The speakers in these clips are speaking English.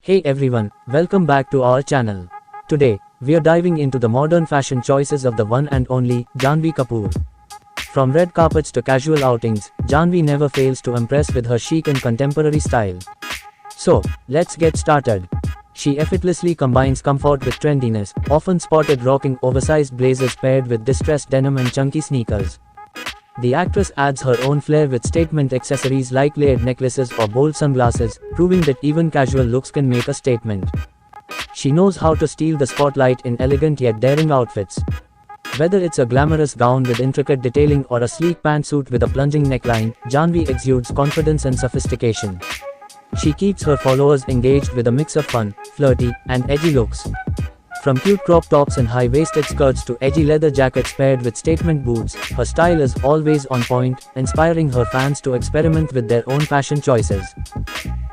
Hey everyone, welcome back to our channel. Today, we are diving into the modern fashion choices of the one and only Janhvi Kapoor. From red carpets to casual outings, Janhvi never fails to impress with her chic and contemporary style. So, let's get started. She effortlessly combines comfort with trendiness, often spotted rocking oversized blazers paired with distressed denim and chunky sneakers. The actress adds her own flair with statement accessories like layered necklaces or bold sunglasses, proving that even casual looks can make a statement. She knows how to steal the spotlight in elegant yet daring outfits. Whether it's a glamorous gown with intricate detailing or a sleek pantsuit with a plunging neckline, Janhvi exudes confidence and sophistication. She keeps her followers engaged with a mix of fun, flirty, and edgy looks. From cute crop tops and high-waisted skirts to edgy leather jackets paired with statement boots, her style is always on point, inspiring her fans to experiment with their own fashion choices.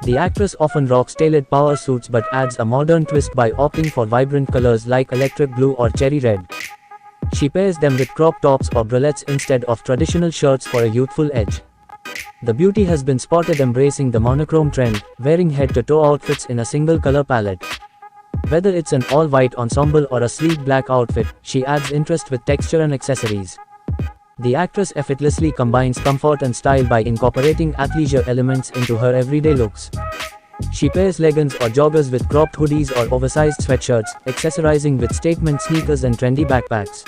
The actress often rocks tailored power suits but adds a modern twist by opting for vibrant colors like electric blue or cherry red. She pairs them with crop tops or bralettes instead of traditional shirts for a youthful edge. The beauty has been spotted embracing the monochrome trend, wearing head-to-toe outfits in a single color palette. Whether it's an all-white ensemble or a sleek black outfit, she adds interest with texture and accessories. The actress effortlessly combines comfort and style by incorporating athleisure elements into her everyday looks. She pairs leggings or joggers with cropped hoodies or oversized sweatshirts, accessorizing with statement sneakers and trendy backpacks.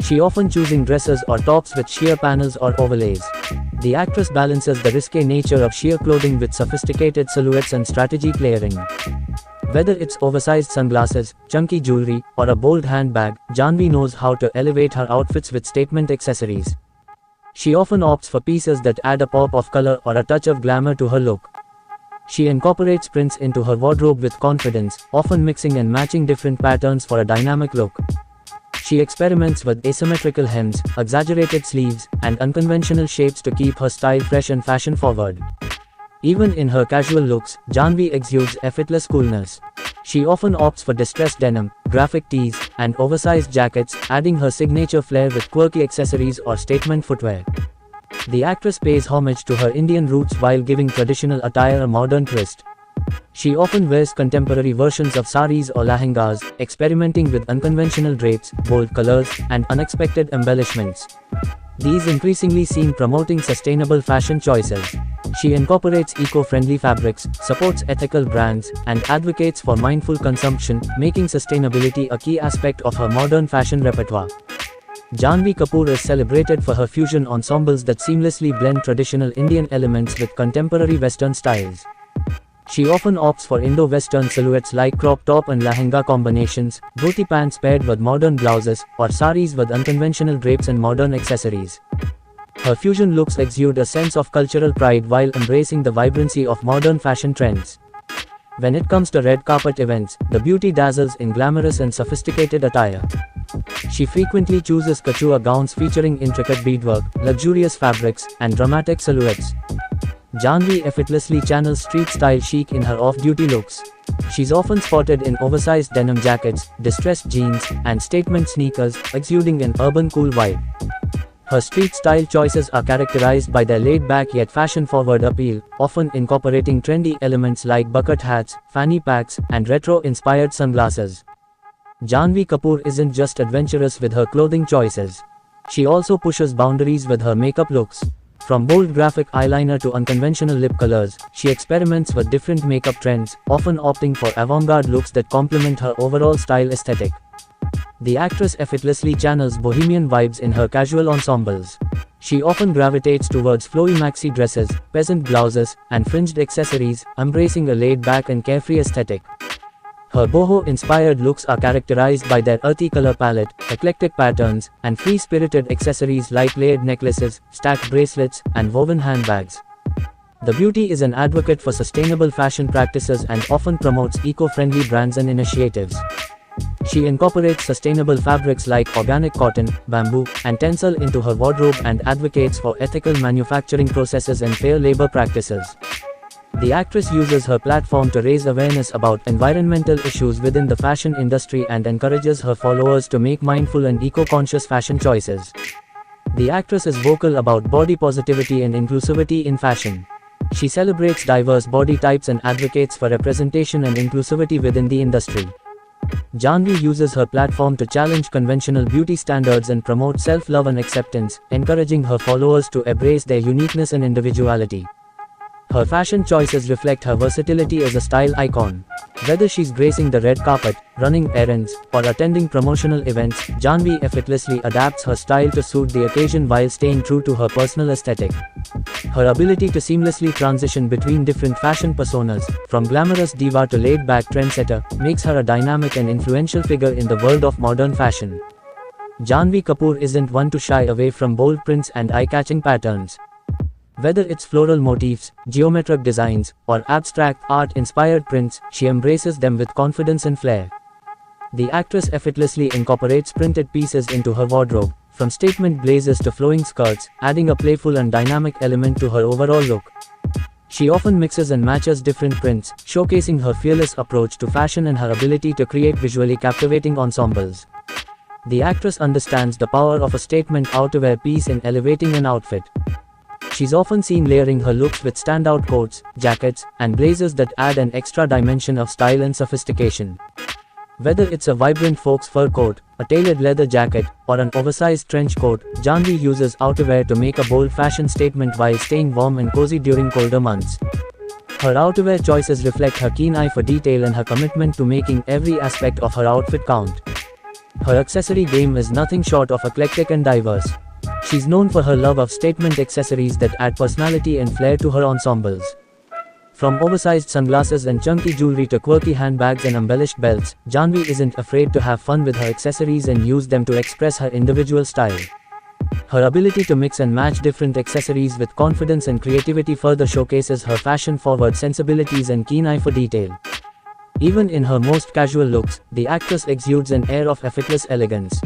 She often choosing dresses or tops with sheer panels or overlays. The actress balances the risque nature of sheer clothing with sophisticated silhouettes and strategy layering. Whether it's oversized sunglasses, chunky jewelry, or a bold handbag, Janhvi knows how to elevate her outfits with statement accessories. She often opts for pieces that add a pop of color or a touch of glamour to her look. She incorporates prints into her wardrobe with confidence, often mixing and matching different patterns for a dynamic look. She experiments with asymmetrical hems, exaggerated sleeves, and unconventional shapes to keep her style fresh and fashion-forward. Even in her casual looks, Janhvi exudes effortless coolness. She often opts for distressed denim, graphic tees, and oversized jackets, adding her signature flair with quirky accessories or statement footwear. The actress pays homage to her Indian roots while giving traditional attire a modern twist. She often wears contemporary versions of saris or lehengas, experimenting with unconventional drapes, bold colors, and unexpected embellishments. These increasingly seem promoting sustainable fashion choices. She incorporates eco-friendly fabrics, supports ethical brands, and advocates for mindful consumption, making sustainability a key aspect of her modern fashion repertoire. Janhvi Kapoor is celebrated for her fusion ensembles that seamlessly blend traditional Indian elements with contemporary Western styles. She often opts for Indo-Western silhouettes like crop top and lehenga combinations, dhoti pants paired with modern blouses, or saris with unconventional drapes and modern accessories. Her fusion looks exude a sense of cultural pride while embracing the vibrancy of modern fashion trends. When it comes to red carpet events, the beauty dazzles in glamorous and sophisticated attire. She frequently chooses couture gowns featuring intricate beadwork, luxurious fabrics, and dramatic silhouettes. Janhvi effortlessly channels street-style chic in her off-duty looks. She's often spotted in oversized denim jackets, distressed jeans, and statement sneakers, exuding an urban cool vibe. Her street-style choices are characterized by their laid-back yet fashion-forward appeal, often incorporating trendy elements like bucket hats, fanny packs, and retro-inspired sunglasses. Janhvi Kapoor isn't just adventurous with her clothing choices. She also pushes boundaries with her makeup looks. From bold graphic eyeliner to unconventional lip colors, she experiments with different makeup trends, often opting for avant-garde looks that complement her overall style aesthetic. The actress effortlessly channels bohemian vibes in her casual ensembles. She often gravitates towards flowy maxi dresses, peasant blouses, and fringed accessories, embracing a laid-back and carefree aesthetic. Her boho-inspired looks are characterized by their earthy color palette, eclectic patterns, and free-spirited accessories like layered necklaces, stacked bracelets, and woven handbags. The beauty is an advocate for sustainable fashion practices and often promotes eco-friendly brands and initiatives. She incorporates sustainable fabrics like organic cotton, bamboo, and tencel into her wardrobe and advocates for ethical manufacturing processes and fair labor practices. The actress uses her platform to raise awareness about environmental issues within the fashion industry and encourages her followers to make mindful and eco-conscious fashion choices. The actress is vocal about body positivity and inclusivity in fashion. She celebrates diverse body types and advocates for representation and inclusivity within the industry. Janhvi uses her platform to challenge conventional beauty standards and promote self-love and acceptance, encouraging her followers to embrace their uniqueness and individuality. Her fashion choices reflect her versatility as a style icon. Whether she's gracing the red carpet, running errands, or attending promotional events, Janhvi effortlessly adapts her style to suit the occasion while staying true to her personal aesthetic. Her ability to seamlessly transition between different fashion personas, from glamorous diva to laid-back trendsetter, makes her a dynamic and influential figure in the world of modern fashion. Janhvi Kapoor isn't one to shy away from bold prints and eye-catching patterns. Whether it's floral motifs, geometric designs, or abstract art-inspired prints, she embraces them with confidence and flair. The actress effortlessly incorporates printed pieces into her wardrobe, from statement blazers to flowing skirts, adding a playful and dynamic element to her overall look. She often mixes and matches different prints, showcasing her fearless approach to fashion and her ability to create visually captivating ensembles. The actress understands the power of a statement outerwear piece in elevating an outfit. She's often seen layering her looks with standout coats, jackets, and blazers that add an extra dimension of style and sophistication. Whether it's a vibrant fox fur coat, a tailored leather jacket, or an oversized trench coat, Janhvi uses outerwear to make a bold fashion statement while staying warm and cozy during colder months. Her outerwear choices reflect her keen eye for detail and her commitment to making every aspect of her outfit count. Her accessory game is nothing short of eclectic and diverse. She's known for her love of statement accessories that add personality and flair to her ensembles. From oversized sunglasses and chunky jewelry to quirky handbags and embellished belts, Janhvi isn't afraid to have fun with her accessories and use them to express her individual style. Her ability to mix and match different accessories with confidence and creativity further showcases her fashion-forward sensibilities and keen eye for detail. Even in her most casual looks, the actress exudes an air of effortless elegance.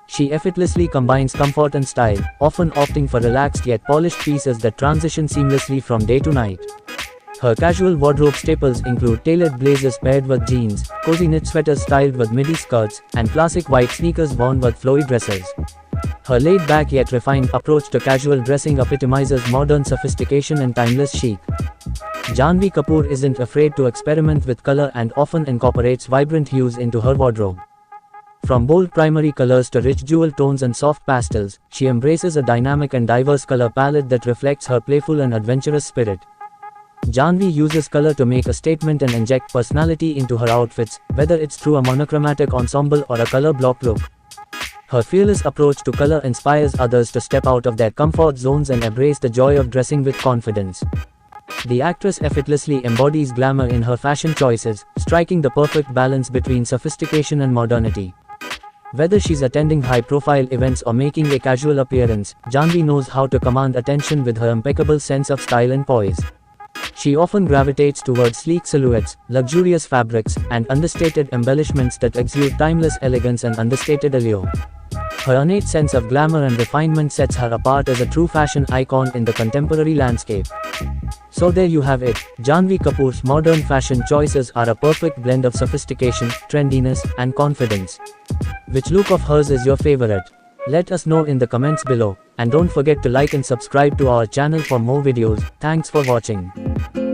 She effortlessly combines comfort and style, often opting for relaxed yet polished pieces that transition seamlessly from day to night. Her casual wardrobe staples include tailored blazers paired with jeans, cozy knit sweaters styled with midi skirts, and classic white sneakers worn with flowy dresses. Her laid-back yet refined approach to casual dressing epitomizes modern sophistication and timeless chic. Janhvi Kapoor isn't afraid to experiment with color and often incorporates vibrant hues into her wardrobe. From bold primary colors to rich jewel tones and soft pastels, she embraces a dynamic and diverse color palette that reflects her playful and adventurous spirit. Janhvi uses color to make a statement and inject personality into her outfits, whether it's through a monochromatic ensemble or a color block look. Her fearless approach to color inspires others to step out of their comfort zones and embrace the joy of dressing with confidence. The actress effortlessly embodies glamour in her fashion choices, striking the perfect balance between sophistication and modernity. Whether she's attending high-profile events or making a casual appearance, Janhvi knows how to command attention with her impeccable sense of style and poise. She often gravitates towards sleek silhouettes, luxurious fabrics, and understated embellishments that exude timeless elegance and understated allure. Her innate sense of glamour and refinement sets her apart as a true fashion icon in the contemporary landscape. So there you have it, Janhvi Kapoor's modern fashion choices are a perfect blend of sophistication, trendiness, and confidence. Which look of hers is your favorite? Let us know in the comments below, and don't forget to like and subscribe to our channel for more videos. Thanks for watching.